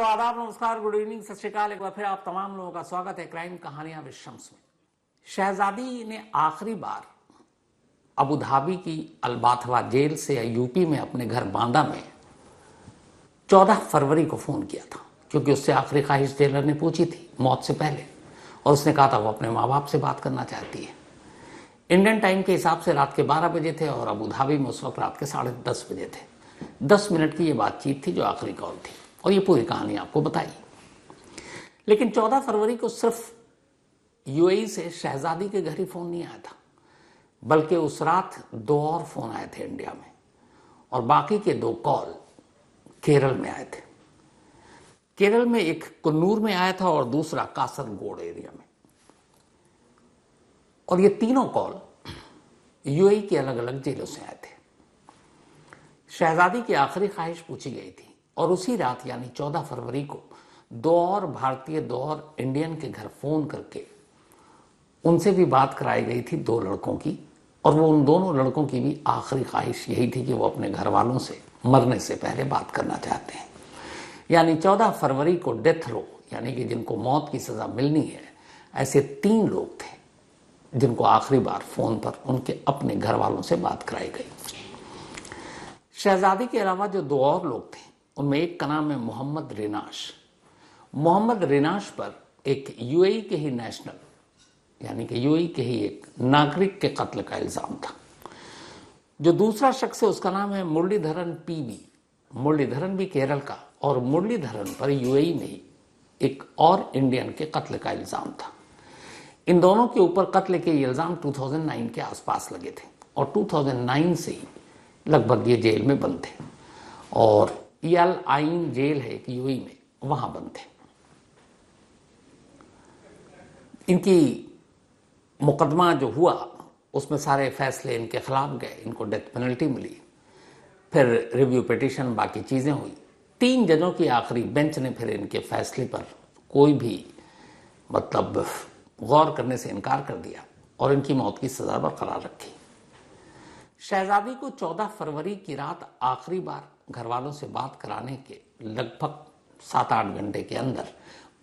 तो आदाब, नमस्कार, गुड इवनिंग, सत श्रीकाल। एक बार फिर आप तमाम लोगों का स्वागत है क्राइम कहानियां विद शम्स में। शहजादी ने आखिरी बार अबू धाबी की अलबाथवा जेल से यूपी में अपने घर बांदा में 14 फरवरी को फोन किया था, क्योंकि उससे आखिरी ख्वाहिश जेलर ने पूछी थी मौत से पहले, और उसने कहा था वो अपने माँ बाप से बात करना चाहती है। इंडियन टाइम के हिसाब से रात के 12 बजे थे और अबू धाबी में उस वक्त रात के 10:30 बजे थे। 10 मिनट की ये बातचीत थी जो आखिरी कॉल थी, और ये पूरी कहानी आपको बताई। लेकिन 14 फरवरी को सिर्फ यूएई से शहजादी के घर ही फोन नहीं आया था, बल्कि उस रात 2 और फोन आए थे इंडिया में, और बाकी के 2 कॉल केरल में आए थे। केरल में एक कन्नूर में आया था और दूसरा कासरगोड एरिया में, और ये तीनों कॉल यूएई की अलग अलग जेलों से आए थे। शहजादी की आखिरी ख्वाहिश पूछी गई थी, और उसी रात यानी 14 फरवरी को 2 और भारतीय 2 और इंडियन के घर फोन करके उनसे भी बात कराई गई थी 2 लड़कों की, और वो उन दोनों लड़कों की भी आखिरी ख्वाहिश यही थी कि वो अपने घर वालों से मरने से पहले बात करना चाहते हैं। यानी 14 फरवरी को डेथ रो, यानी कि जिनको मौत की सजा मिलनी है, ऐसे 3 लोग थे जिनको आखिरी बार फोन पर उनके अपने घर वालों से बात कराई गई। शहजादी के अलावा जो 2 और लोग थे, उनमें एक का नाम है मोहम्मद रिनाश। मोहम्मद रिनाश पर एक यूएई के ही नेशनल, यानी कि यूएई के ही एक नागरिक के कत्ल का इल्जाम था। जो दूसरा शख्स है उसका नाम है मुरलीधरन पीवी। मुरलीधरन भी केरल का, और मुरलीधरन पर यूएई में ही एक और इंडियन के कत्ल का इल्जाम था। इन दोनों के ऊपर कत्ल के इल्जाम 2009 के आसपास लगे थे, और 2009 से ही लगभग ये जेल में बंद थे, और अल आइन जेल है कि यूएई में, वहां बंद थे। इनकी मुकदमा जो हुआ उसमें सारे फैसले इनके खिलाफ गए, इनको डेथ पेनल्टी मिली, फिर रिव्यू पिटीशन, बाकी चीजें हुई। 3 जजों की आखिरी बेंच ने फिर इनके फैसले पर कोई भी मतलब गौर करने से इनकार कर दिया, और इनकी मौत की सजा बरकरार रखी। शहजादी को 14 फरवरी की रात आखिरी बार घर वालों से बात कराने के लगभग 7-8 घंटे के अंदर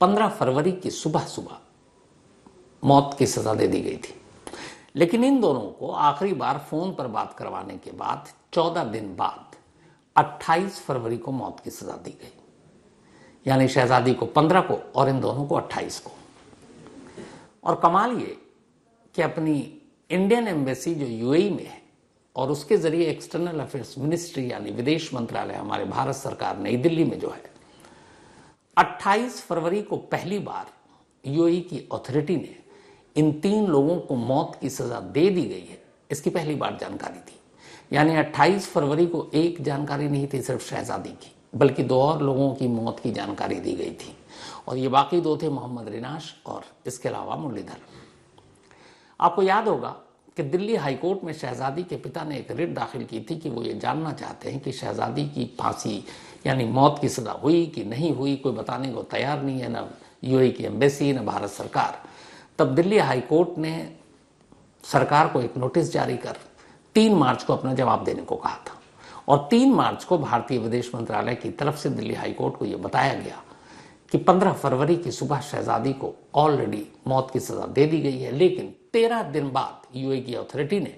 15 फरवरी की सुबह मौत की सजा दे दी गई थी। लेकिन इन दोनों को आखिरी बार फोन पर बात करवाने के बाद 14 दिन बाद 28 फरवरी को मौत की सजा दी गई। यानी शहजादी को 15 को और इन दोनों को 28 को। और कमाल ये कि अपनी इंडियन एम्बेसी जो यूएई में है, और उसके जरिए एक्सटर्नल अफेयर्स मिनिस्ट्री यानी विदेश मंत्रालय हमारे भारत सरकार नई दिल्ली में जो है, 28 फरवरी को पहली बार यूएई की अथॉरिटी ने इन 3 लोगों को मौत की सजा दे दी गई है, इसकी पहली बार जानकारी थी। यानी 28 फरवरी को एक जानकारी नहीं थी सिर्फ शहजादी की, बल्कि 2 और लोगों की मौत की जानकारी दी गई थी, और ये बाकी 2 थे मोहम्मद रिनाश और इसके अलावा मुरलीधर। आपको याद होगा कि दिल्ली हाईकोर्ट में शहजादी के पिता ने एक रिट दाखिल की थी कि वो ये जानना चाहते हैं कि शहजादी की फांसी यानी मौत की सजा हुई कि नहीं हुई। कोई बताने को तैयार नहीं है, न यूएई की एम्बेसी न भारत सरकार। तब दिल्ली हाईकोर्ट ने सरकार को एक नोटिस जारी कर 3 मार्च को अपना जवाब देने को कहा था, और 3 मार्च को भारतीय विदेश मंत्रालय की तरफ से दिल्ली हाईकोर्ट को यह बताया गया कि 15 फरवरी की सुबह शहजादी को ऑलरेडी मौत की सजा दे दी गई है। लेकिन 13 दिन बाद यूएई की अथॉरिटी ने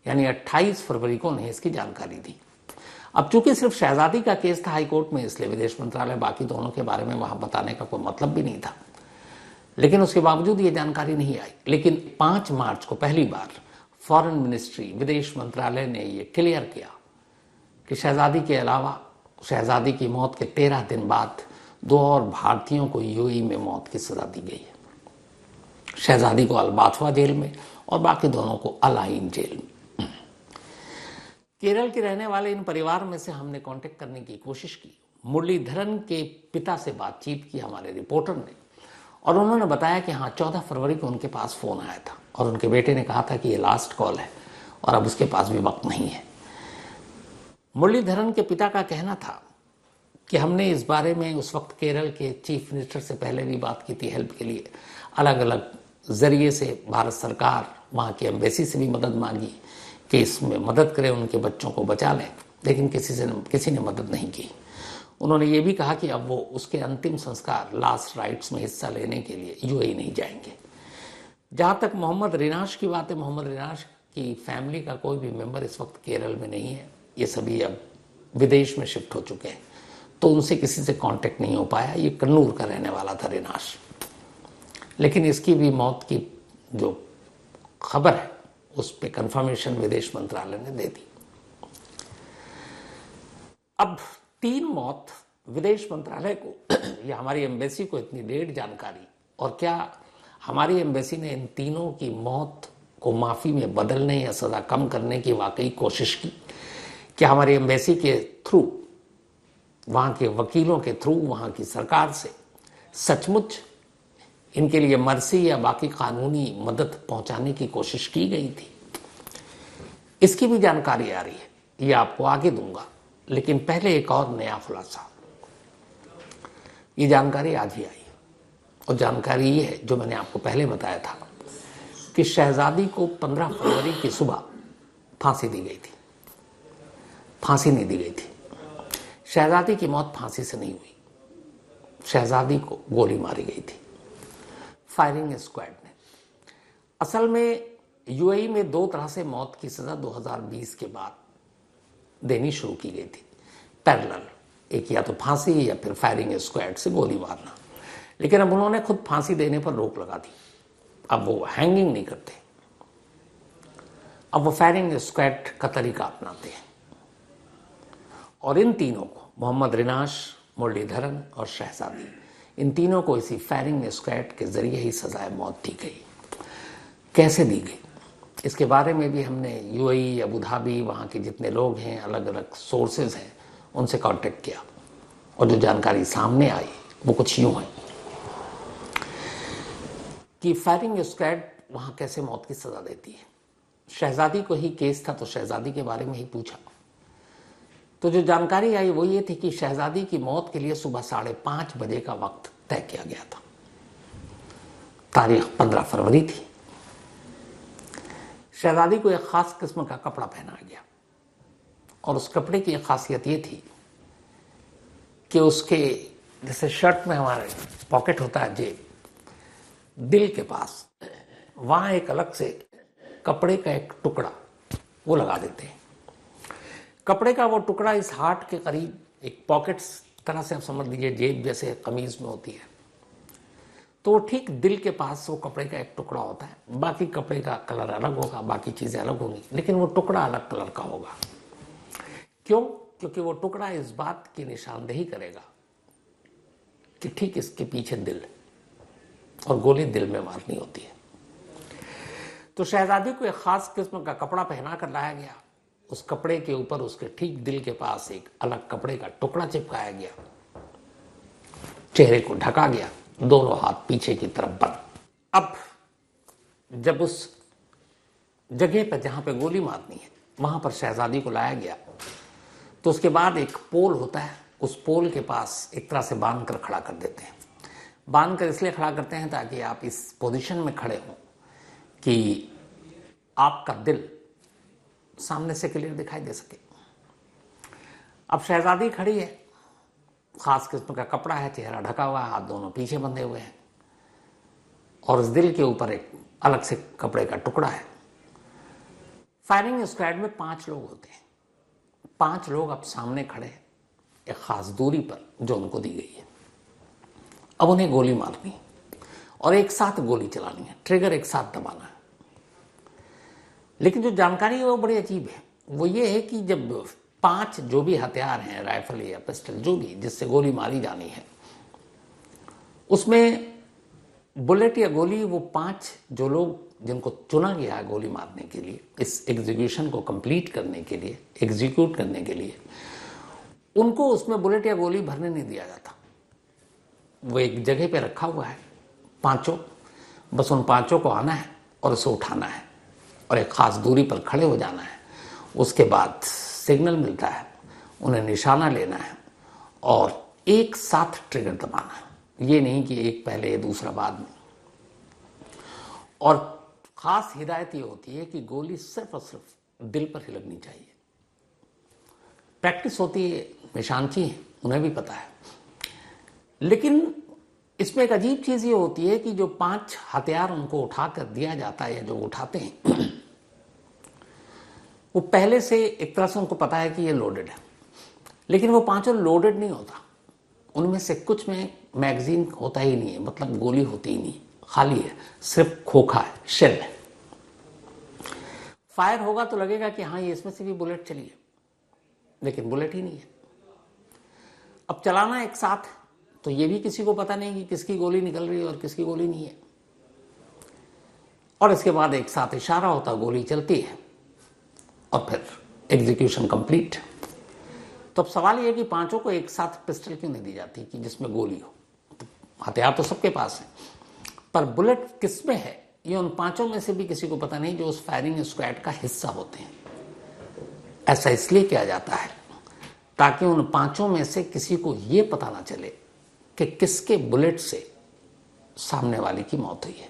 यानी 28 फरवरी को उन्हें इसकी जानकारी दी। अब चूंकि सिर्फ शहजादी का केस था हाईकोर्ट में, इसलिए विदेश मंत्रालय बाकी दोनों के बारे में वहां बताने का कोई मतलब भी नहीं था, लेकिन उसके बावजूद ये जानकारी नहीं आई। लेकिन 5 मार्च को पहली बार फॉरेन मिनिस्ट्री, विदेश मंत्रालय ने यह क्लियर किया कि शहजादी के अलावा शहजादी की मौत के 13 दिन बाद 2 और भारतीयों को यूएई में मौत की सजा दी गई है। शहजादी को अलबाथवा जेल में और बाकी दोनों को अल आइन जेल में। केरल के रहने वाले इन परिवार में से हमने कांटेक्ट करने की कोशिश की। मुरलीधरन के पिता से बातचीत की हमारे रिपोर्टर ने, और उन्होंने बताया कि हाँ, 14 फरवरी को उनके पास फोन आया था, और उनके बेटे ने कहा था कि ये लास्ट कॉल है और अब उसके पास भी वक्त नहीं है। मुरलीधरन के पिता का कहना था कि हमने इस बारे में उस वक्त केरल के चीफ मिनिस्टर से पहले भी बात की थी हेल्प के लिए, अलग अलग जरिए से भारत सरकार, वहाँ की एम्बेसी से भी मदद मांगी कि इसमें मदद करें, उनके बच्चों को बचा लें, लेकिन किसी ने मदद नहीं की। उन्होंने ये भी कहा कि अब वो उसके अंतिम संस्कार, लास्ट राइट्स में हिस्सा लेने के लिए यूएई नहीं जाएंगे। जहां तक मोहम्मद रिनाश की बात है, मोहम्मद रिनाश की फैमिली का कोई भी मेंबर इस वक्त केरल में नहीं है। ये सभी अब विदेश में शिफ्ट हो चुके हैं, तो उनसे किसी से कांटेक्ट नहीं हो पाया। ये कन्नूर का रहने वाला था रिनाश, लेकिन इसकी भी मौत की जो खबर है उस पर कंफर्मेशन विदेश मंत्रालय ने दे दी। अब 3 मौत विदेश मंत्रालय को या हमारी एम्बेसी को इतनी लेट जानकारी, और क्या हमारी एम्बेसी ने इन तीनों की मौत को माफ़ी में बदलने या सज़ा कम करने की वाकई कोशिश की? क्या हमारी एम्बेसी के थ्रू, वहाँ के वकीलों के थ्रू, वहाँ की सरकार से सचमुच इनके लिए मर्सी या बाकी कानूनी मदद पहुँचाने की कोशिश की गई थी? इसकी भी जानकारी आ रही है, ये आपको आगे दूंगा। लेकिन पहले एक और नया खुलासा, ये जानकारी आज ही आई, और जानकारी ये है जो मैंने आपको पहले बताया था कि शहजादी को 15 फरवरी की सुबह फांसी दी गई थी। फांसी नहीं दी गई थी। शहजादी की मौत फांसी से नहीं हुई, शहजादी को गोली मारी गई थी फायरिंग स्क्वाड ने। असल में यूएई में 2 तरह से मौत की सजा 2020 के बाद देनी शुरू की गई थी, पैरेलल, एक या तो फांसी या फिर फायरिंग स्क्वाड से गोली मारना। लेकिन अब उन्होंने खुद फांसी देने पर रोक लगा दी। अब वो हैंगिंग नहीं करते, अब वो फायरिंग स्क्वाड का तरीका अपनाते हैं। और इन तीनों को, मोहम्मद रिनाश, मुरलीधरन और शहजादी, इन तीनों को इसी फायरिंग स्क्वाड के जरिए ही सजाए मौत दी गई। कैसे दी गई, इसके बारे में भी हमने यूएई, अबू धाबी, वहाँ के जितने लोग हैं, अलग अलग सोर्सेज हैं, उनसे कांटेक्ट किया, और जो जानकारी सामने आई वो कुछ यूं है कि फायरिंग स्क्वाड वहाँ कैसे मौत की सजा देती है। शहजादी को ही केस था, तो शहजादी के बारे में ही पूछा, तो जो जानकारी आई वो ये थी कि शहजादी की मौत के लिए सुबह 5:30 बजे का वक्त तय किया गया था। तारीख 15 फरवरी थी। शहजादी को एक खास किस्म का कपड़ा पहनाया गया, और उस कपड़े की एक खासियत ये थी कि उसके, जैसे शर्ट में हमारे पॉकेट होता है जेब, दिल के पास वहां एक अलग से कपड़े का एक टुकड़ा वो लगा देते हैं। कपड़े का वो टुकड़ा इस हार्ट के करीब, एक पॉकेट तरह से आप समझ लीजिए, जेब जैसे कमीज में होती है, तो ठीक दिल के पास वो कपड़े का एक टुकड़ा होता है। बाकी कपड़े का कलर अलग होगा, बाकी चीजें अलग होंगी, लेकिन वो टुकड़ा अलग कलर का होगा। क्यों? क्योंकि वो टुकड़ा इस बात की निशानदेही करेगा कि ठीक इसके पीछे दिल, और गोली दिल में मारनी होती है। तो शहजादी को एक खास किस्म का कपड़ा पहना कर लाया गया। उस कपड़े के ऊपर उसके ठीक दिल के पास एक अलग कपड़े का टुकड़ा चिपकाया गया, चेहरे को ढका गया, दोनों हाथ पीछे की तरफ बंद। अब जब उस जगह पर जहां पे गोली मारनी है वहां पर शहजादी को लाया गया, तो उसके बाद एक पोल होता है, उस पोल के पास एक तरह से बांध कर खड़ा कर देते हैं। बांध कर इसलिए खड़ा करते हैं ताकि आप इस पोजीशन में खड़े हों कि आपका दिल सामने से क्लियर दिखाई दे सके। अब शहजादी खड़ी है, खास किस्म का कपड़ा है, चेहरा ढका हुआ है, हाथ दोनों पीछे बंधे हुए हैं, और उस दिल के ऊपर एक अलग से कपड़े का टुकड़ा है। फायरिंग स्क्वाड में 5 लोग होते हैं। 5 लोग अब सामने खड़े हैं एक खास दूरी पर जो उनको दी गई है। अब उन्हें गोली मारनी है और एक साथ गोली चलानी है, ट्रिगर एक साथ दबाना है। लेकिन जो जानकारी है वो बड़ी अजीब है। वो ये है कि जब 5 जो भी हथियार हैं, राइफल या पिस्टल, जो भी जिससे गोली मारी जानी है, उसमें बुलेट या गोली, वो 5 जो लोग जिनको चुना गया है गोली मारने के लिए, इस एग्जीक्यूशन को कंप्लीट करने के लिए, एग्जीक्यूट करने के लिए, उनको उसमें बुलेट या गोली भरने नहीं दिया जाता। वो एक जगह पे रखा हुआ है, 5, बस उन 5 को आना है और उसे उठाना है और एक खास दूरी पर खड़े हो जाना है। उसके बाद सिग्नल मिलता है, उन्हें निशाना लेना है और एक साथ ट्रिगर दबाना है। ये नहीं कि एक पहले दूसरा बाद में। और खास हिदायत ये होती है कि गोली सिर्फ और सिर्फ दिल पर ही लगनी चाहिए। प्रैक्टिस होती है, निशानची है, उन्हें भी पता है। लेकिन इसमें एक अजीब चीज ये होती है कि जो 5 हथियार उनको उठाकर दिया जाता है या जो उठाते हैं वो पहले से एक तरह से उनको पता है कि ये लोडेड है, लेकिन वो 5 लोडेड नहीं होता। उनमें से कुछ में मैगजीन होता ही नहीं है, मतलब गोली होती ही नहीं, खाली है, सिर्फ खोखा है, शेल है। फायर होगा तो लगेगा कि हाँ ये इसमें से भी बुलेट चली है, लेकिन बुलेट ही नहीं है। अब चलाना एक साथ, तो ये भी किसी को पता नहीं कि किसकी गोली निकल रही है और किसकी गोली नहीं है। और इसके बाद एक साथ इशारा होता, गोली चलती है और फिर एग्जीक्यूशन कंप्लीट। तो अब सवाल यह है कि 5 को एक साथ पिस्टल क्यों नहीं दी जाती कि जिसमें गोली हो? तो हथियार तो सबके पास है, पर बुलेट किसमें है ये उन 5 में से भी किसी को पता नहीं, जो उस फायरिंग स्क्वाड का हिस्सा होते हैं। ऐसा इसलिए किया जाता है ताकि उन 5 में से किसी को यह पता ना चले कि किसके बुलेट से सामने वाले की मौत हुई है।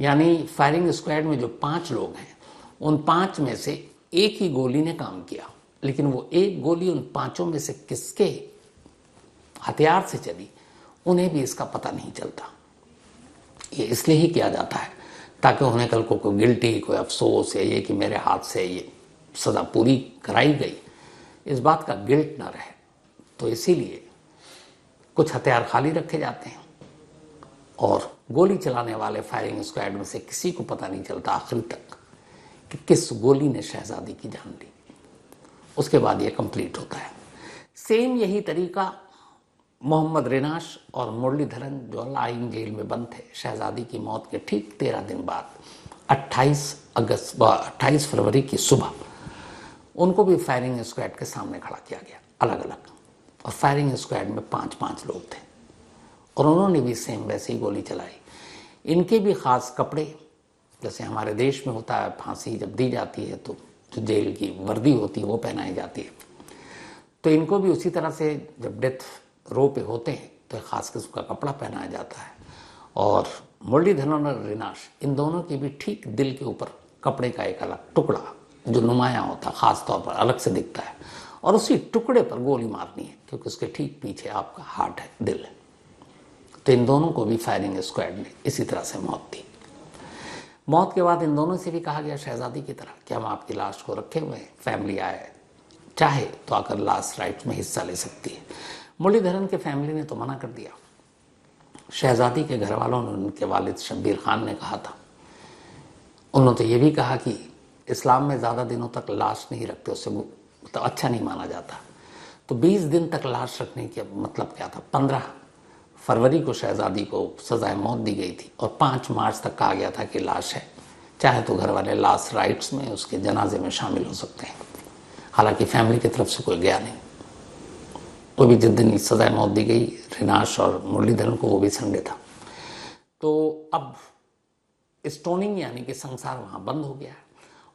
यानी फायरिंग स्क्वाड में जो 5 लोग हैं, उन 5 में से एक ही गोली ने काम किया, लेकिन वो एक गोली उन 5 में से किसके हथियार से चली उन्हें भी इसका पता नहीं चलता। ये इसलिए ही किया जाता है ताकि उन्हें कल को कोई गिल्टी, कोई अफसोस या ये कि मेरे हाथ से ये सजा पूरी कराई गई, इस बात का गिल्ट ना रहे। तो इसीलिए कुछ हथियार खाली रखे जाते हैं और गोली चलाने वाले फायरिंग स्क्वाड में से किसी को पता नहीं चलता आखिर तक कि किस गोली ने शहजादी की जान ली। उसके बाद ये कंप्लीट होता है। सेम यही तरीका मोहम्मद रिनाश और मुरलीधरन जो लाइन जेल में बंद थे, शहजादी की मौत के ठीक 13 दिन बाद 28 फरवरी की सुबह उनको भी फायरिंग स्क्वाड के सामने खड़ा किया गया, अलग अलग। और फायरिंग स्क्वाड में 5-5 लोग थे और उन्होंने भी सेम वैसे ही गोली चलाई। इनके भी खास कपड़े, जैसे हमारे देश में होता है, फांसी जब दी जाती है तो जो जेल की वर्दी होती है वो पहनाई जाती है, तो इनको भी उसी तरह से जब डेथ रो पे होते हैं तो खास किस्म का कपड़ा पहनाया जाता है। और मुरलीधरन और रिनाश, इन दोनों के भी ठीक दिल के ऊपर कपड़े का एक अलग टुकड़ा जो नुमाया होता है, खास तौर पर अलग से दिखता है, और उसी टुकड़े पर गोली मारनी है क्योंकि उसके ठीक पीछे आपका हार्ट है, दिल है। तो इन दोनों को भी फायरिंग स्क्वाड ने इसी तरह से मौत दी। मौत के बाद इन दोनों से भी कहा गया शहजादी की तरह कि हम आपकी लाश को रखे हुए हैं, फैमिली आए चाहे तो आकर लास्ट राइट्स में हिस्सा ले सकती है। मुरलीधरन के फैमिली ने तो मना कर दिया। शहजादी के घर वालों ने, उनके वालिद शब्बीर खान ने कहा था, उन्होंने तो ये भी कहा कि इस्लाम में ज़्यादा दिनों तक लाश नहीं रखते, उससे मतलब अच्छा नहीं माना जाता। तो 20 दिन तक लाश रखने का मतलब क्या था? 15 फरवरी को शहजादी को सजाए मौत दी गई थी और 5 मार्च तक कहा गया था कि लाश है, चाहे तो घर वाले लास्ट राइट्स में उसके जनाजे में शामिल हो सकते हैं। हालांकि फैमिली की तरफ से कोई गया नहीं। वो भी जिस दिन सजाए मौत दी गई रिनाश और मुरलीधरन को, वो भी संडे था। तो अब स्टोनिंग यानी कि संसार वहाँ बंद हो गया है।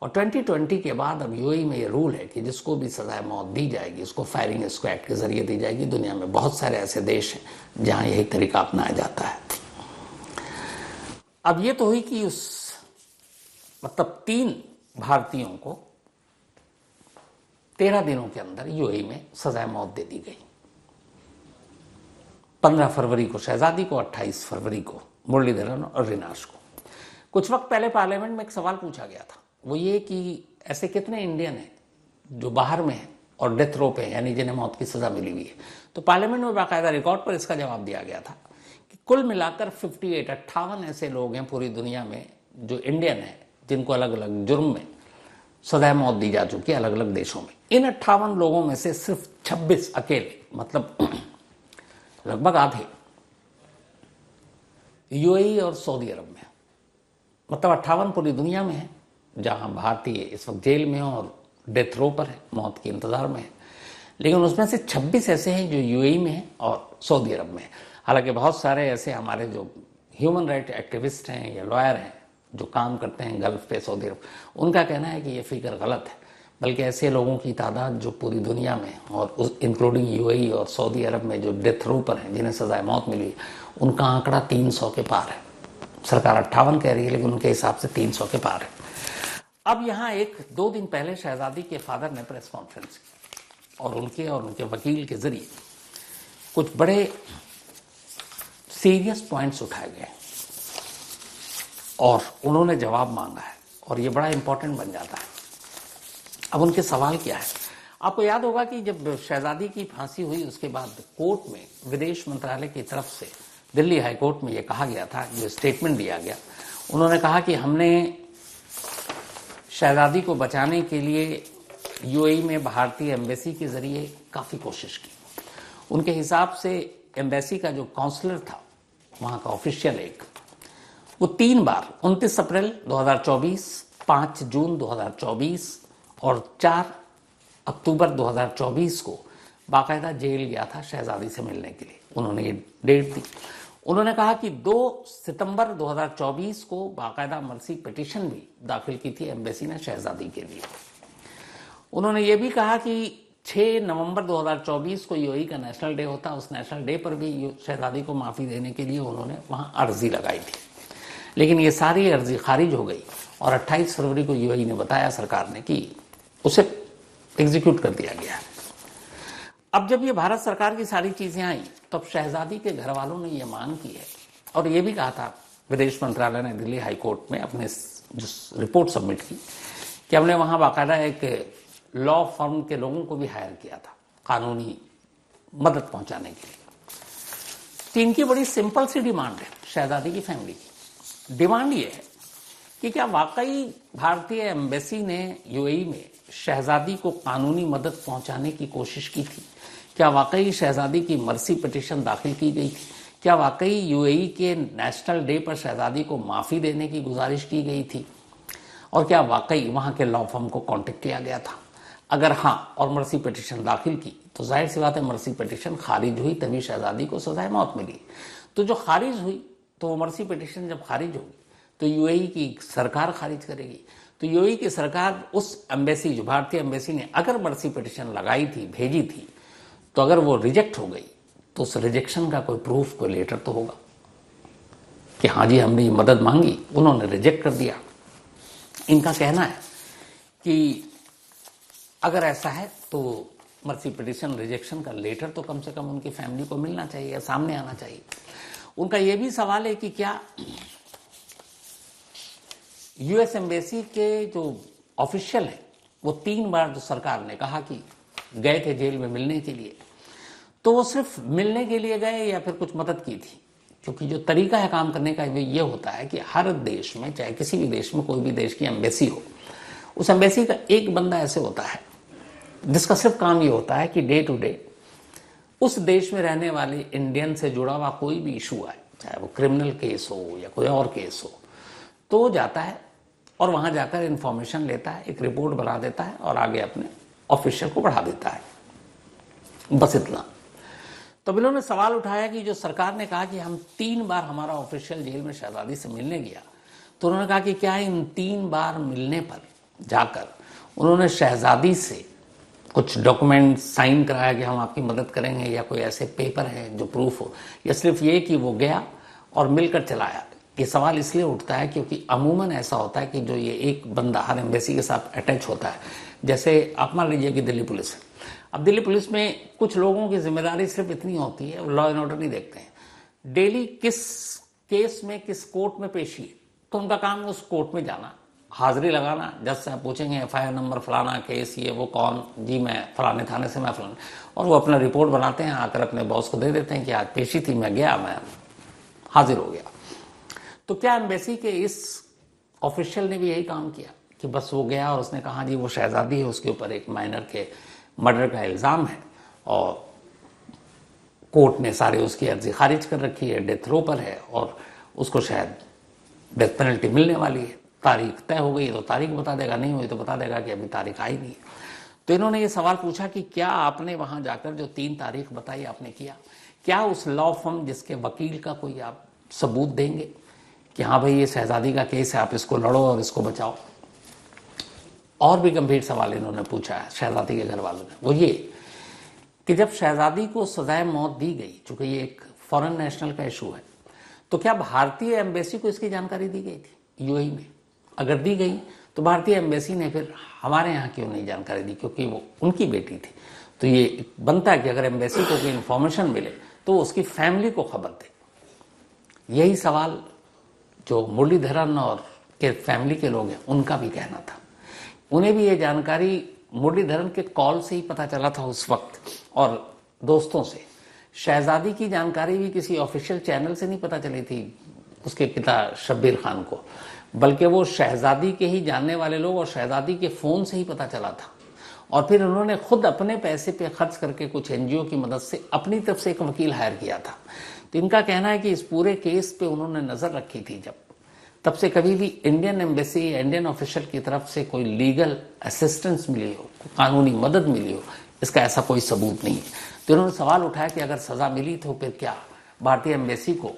और 2020 के बाद अब यूएई में ये रूल है कि जिसको भी सजाए मौत दी जाएगी उसको फायरिंग स्क्वाड के जरिए दी जाएगी। दुनिया में बहुत सारे ऐसे देश हैं जहाँ यही तरीका अपनाया जाता है। अब ये तो हुई कि उस मतलब 3 भारतीयों को 13 दिनों के अंदर यूएई में सजाए मौत दे दी गई। 15 फरवरी को शहजादी को, 28 फरवरी को मुरलीधरन और रिनाश को। कुछ वक्त पहले पार्लियामेंट में एक सवाल पूछा गया था, वो ये कि ऐसे कितने इंडियन हैं जो बाहर में हैं और डेथ रो पे हैं, यानी जिन्हें मौत की सजा मिली हुई है। तो पार्लियामेंट में बाकायदा रिकॉर्ड पर इसका जवाब दिया गया था कि कुल मिलाकर 58 ऐसे लोग हैं पूरी दुनिया में जो इंडियन हैं, जिनको अलग अलग जुर्म में सजाए मौत दी जा चुकी है अलग अलग देशों में। इन 58 लोगों में से सिर्फ 26 अकेले, मतलब लगभग आधे, यूएई और सऊदी अरब में, मतलब 58 पूरी दुनिया में है जहां भारतीय इस वक्त जेल में और डेथ रो पर है, मौत के इंतजार में है। लेकिन उसमें से 26 ऐसे हैं जो यूएई में हैं और सऊदी अरब में है। हालांकि बहुत सारे ऐसे हमारे जो ह्यूमन राइट एक्टिविस्ट हैं या लॉयर हैं जो काम करते हैं गल्फ पे, सऊदी अरब, उनका कहना है कि ये फिगर गलत है। बल्कि ऐसे लोगों की तादाद जो पूरी दुनिया में और उस इंक्लूडिंग यूएई और सऊदी अरब में जो डेथ रो पर हैं, जिन्हें सजाए मौत मिली, उनका आंकड़ा 300 के पार है। सरकार 58 कह रही है लेकिन उनके हिसाब से 300 के पार है। अब यहाँ 1-2 दिन पहले शहजादी के फादर ने प्रेस कॉन्फ्रेंस की और उनके वकील के जरिए कुछ बड़े सीरियस पॉइंट्स उठाए गए और उन्होंने जवाब मांगा है और ये बड़ा इंपॉर्टेंट बन जाता है। अब उनके सवाल क्या है? आपको याद होगा कि जब शहजादी की फांसी हुई उसके बाद कोर्ट में विदेश मंत्रालय की तरफ से दिल्ली हाई कोर्ट में यह कहा गया था, जो स्टेटमेंट दिया गया, उन्होंने कहा कि हमने शहजादी को बचाने के लिए यूएई में भारतीय एम्बेसी के जरिए काफी कोशिश की। उनके हिसाब से एम्बेसी का जो काउंसलर था, वहां का ऑफिशियल एक, वो 3 बार 29 अप्रैल 2024, 5 जून 2024 और 4 अक्टूबर 2024 को बाकायदा जेल गया था शहजादी से मिलने के लिए। उन्होंने ये डेट दी। उन्होंने कहा कि 2 सितंबर 2024 को बाकायदा मर्सी पिटीशन भी दाखिल की थी एम्बेसी ने शहजादी के लिए। उन्होंने ये भी कहा कि 6 नवंबर 2024 को यूएई का नेशनल डे होता, उस नेशनल डे पर भी शहजादी को माफी देने के लिए उन्होंने वहां अर्जी लगाई थी, लेकिन ये सारी अर्जी खारिज हो गई और 28 फरवरी को यूएई ने बताया सरकार ने कि उसे एग्जीक्यूट कर दिया गया। अब जब ये भारत सरकार की सारी चीजें आई तब शहजादी के घर वालों ने ये मांग की है और ये भी कहा था विदेश मंत्रालय ने दिल्ली हाई कोर्ट में अपने जो रिपोर्ट सबमिट की कि हमने वहां बाकायदा एक लॉ फर्म के लोगों को भी हायर किया था कानूनी मदद पहुंचाने के लिए। तो इनकी बड़ी सिंपल सी डिमांड है शहजादी की फैमिली की। डिमांड ये है कि क्या वाकई भारतीय एम्बेसी ने यूएई में शहजादी को कानूनी मदद पहुंचाने की कोशिश की थी? क्या वाकई शहजादी की मर्सी पिटीशन दाखिल की गई थी? क्या वाकई यूएई के नेशनल डे पर शहजादी को माफी देने की गुजारिश की गई थी? और क्या वाकई वहां के लॉ फर्म को कांटेक्ट किया गया था? अगर हाँ और मर्सी पिटीशन दाखिल की तो जाहिर सी बात है मर्सी पिटीशन खारिज हुई, तभी शहजादी को सजाए मौत मिली। तो जो खारिज हुई तो वो मर्सी पिटीशन जब खारिज होगी तो यूएई की सरकार खारिज करेगी। तो यूएई की सरकार उस एम्बेसी, जो भारतीय एम्बेसी ने अगर मर्सी पिटीशन लगाई थी, भेजी थी, तो अगर वो रिजेक्ट हो गई तो उस रिजेक्शन का कोई प्रूफ, कोई लेटर तो होगा कि हाँ जी हमने ये मदद मांगी, उन्होंने रिजेक्ट कर दिया। इनका कहना है कि अगर ऐसा है तो मर्सी पिटीशन रिजेक्शन का लेटर तो कम से कम उनकी फैमिली को मिलना चाहिए, सामने आना चाहिए। उनका यह भी सवाल है कि क्या यूएस एम्बेसी के जो ऑफिशियल है वो 3 बार जो सरकार ने कहा कि गए थे जेल में मिलने के लिए, तो वो सिर्फ मिलने के लिए गए या फिर कुछ मदद की थी? क्योंकि जो तरीका है काम करने का ये होता है कि हर देश में, चाहे किसी भी देश में कोई भी देश की एम्बेसी हो, उस एम्बेसी का एक बंदा ऐसे होता है जिसका सिर्फ काम ये होता है कि डे टू डे उस देश में रहने वाले इंडियन से जुड़ा हुआ कोई भी इशू आए, चाहे वो क्रिमिनल केस हो या कोई और केस हो, तो वो जाता है और वहां जाकर इंफॉर्मेशन लेता है, एक रिपोर्ट बना देता है और आगे अपने ऑफिशियल को बढ़ा देता है। बस इतना। तो इन्होंने सवाल उठाया कि जो सरकार ने कहा कि हम 3 बार हमारा ऑफिशियल जेल में शहजादी से मिलने गया, तो उन्होंने कहा कि क्या इन 3 बार मिलने पर जाकर उन्होंने शहजादी से कुछ डॉक्यूमेंट साइन कराया कि हम आपकी मदद करेंगे, या कोई ऐसे पेपर है जो प्रूफ हो, या सिर्फ ये कि वो गया और मिलकर चला आया? ये सवाल इसलिए उठता है क्योंकि अमूमन ऐसा होता है कि जो ये एक बंदा हर एम्बेसी के साथ अटैच होता है, जैसे आप मान लीजिए कि दिल्ली पुलिस है। अब दिल्ली पुलिस में कुछ लोगों की जिम्मेदारी सिर्फ इतनी होती है, लॉ एंड ऑर्डर नहीं देखते हैं। डेली किस केस में किस कोर्ट में पेशी है, तो उनका काम है उस कोर्ट में जाना, हाजिरी लगाना। जज से आप पूछेंगे एफआईआर नंबर फलाना, केस ये वो, कौन जी, मैं फलाने थाने से, मैं फलाने, और वो अपना रिपोर्ट बनाते हैं, आकर अपने बॉस को दे देते हैं कि आज पेशी थी, मैं गया, मैं हाजिर हो गया। तो क्या एम्बेसी के इस ऑफिशियल ने भी यही काम किया कि बस वो गया और उसने कहा जी वो शहजादी है, उसके ऊपर एक माइनर के मर्डर का इल्ज़ाम है और कोर्ट ने सारे उसकी अर्जी खारिज कर रखी है, डेथ रो पर है और उसको शायद डेथ पेनल्टी मिलने वाली है, तारीख तय हो गई तो तारीख बता देगा, नहीं हुई तो बता देगा कि अभी तारीख आई नहीं। तो इन्होंने ये सवाल पूछा कि क्या आपने वहां जाकर जो 3 तारीख बताई आपने किया? क्या उस लॉ फर्म जिसके वकील का कोई आप सबूत देंगे कि हाँ भाई ये शहजादी का केस है, आप इसको लड़ो और इसको बचाओ? और भी गंभीर सवाल इन्होंने पूछा है शहजादी के घर वालों ने, वो ये कि जब शहजादी को सजाए मौत दी गई, चूंकि ये एक फॉरेन नेशनल का इशू है, तो क्या भारतीय एम्बेसी को इसकी जानकारी दी गई थी यूएई में? अगर दी गई तो भारतीय एम्बेसी ने फिर हमारे यहाँ क्यों नहीं जानकारी दी? क्योंकि वो उनकी बेटी थी। तो ये बनता है कि अगर एम्बेसी को कोई इन्फॉर्मेशन मिले तो उसकी फैमिली को खबर दे। यही सवाल जो मुरलीधरन और के फैमिली के लोग हैं उनका भी कहना था। उन्हें भी ये जानकारी मुरलीधरन के कॉल से ही पता चला था उस वक्त, और दोस्तों से। शहजादी की जानकारी भी किसी ऑफिशियल चैनल से नहीं पता चली थी उसके पिता शब्बीर खान को, बल्कि वो शहजादी के ही जानने वाले लोग और शहजादी के फ़ोन से ही पता चला था। और फिर उन्होंने खुद अपने पैसे पे खर्च करके कुछ एनजीओ की मदद से अपनी तरफ से एक वकील हायर किया था। तो इनका कहना है कि इस पूरे केस पे उन्होंने नज़र रखी थी जब, तब से कभी भी इंडियन एम्बेसी, इंडियन ऑफिशियल की तरफ से कोई लीगल असिस्टेंस मिली हो, कानूनी मदद मिली हो, इसका ऐसा कोई सबूत नहीं है। तो उन्होंने सवाल उठाया कि अगर सज़ा मिली तो फिर क्या भारतीय एम्बेसी को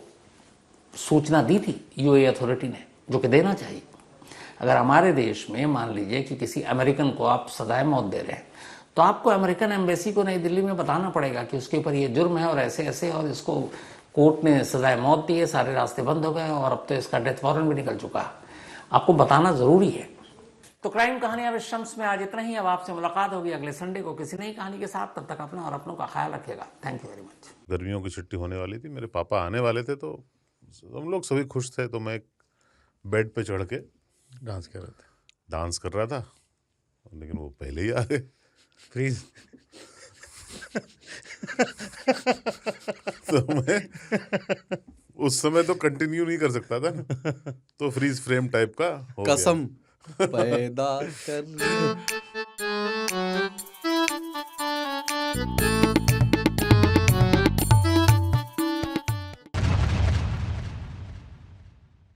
सूचना दी थी यूएई अथॉरिटी ने, जो कि देना चाहिए। अगर हमारे देश में मान लीजिए कि किसी अमेरिकन को आप सजाए मौत दे रहे हैं, तो आपको अमेरिकन एम्बेसी को नई दिल्ली में बताना पड़ेगा कि उसके ऊपर ये जुर्म है और ऐसे ऐसे, और इसको कोर्ट ने सजाए मौत दी है, सारे रास्ते बंद हो गए और अब तो इसका डेथ वारंट भी निकल चुका है। आपको बताना ज़रूरी है। तो क्राइम कहानियां विद शम्स में आज इतना ही। अब आपसे मुलाकात होगी अगले संडे को किसी नई कहानी के साथ। तब तक अपना और अपनों का ख्याल रखिएगा। Thank you very much. गर्मियों की छुट्टी होने वाली थी, मेरे पापा आने वाले थे, तो हम लोग सभी खुश थे। तो मैं बेड पे चढ़ के डांस कर रहे थे, डांस कर रहा था, लेकिन वो पहले ही आ गए। फ्रीज। तो मैं उस समय तो कंटिन्यू नहीं कर सकता था ना, तो फ्रीज फ्रेम टाइप का हो गया। कसम पैदा कर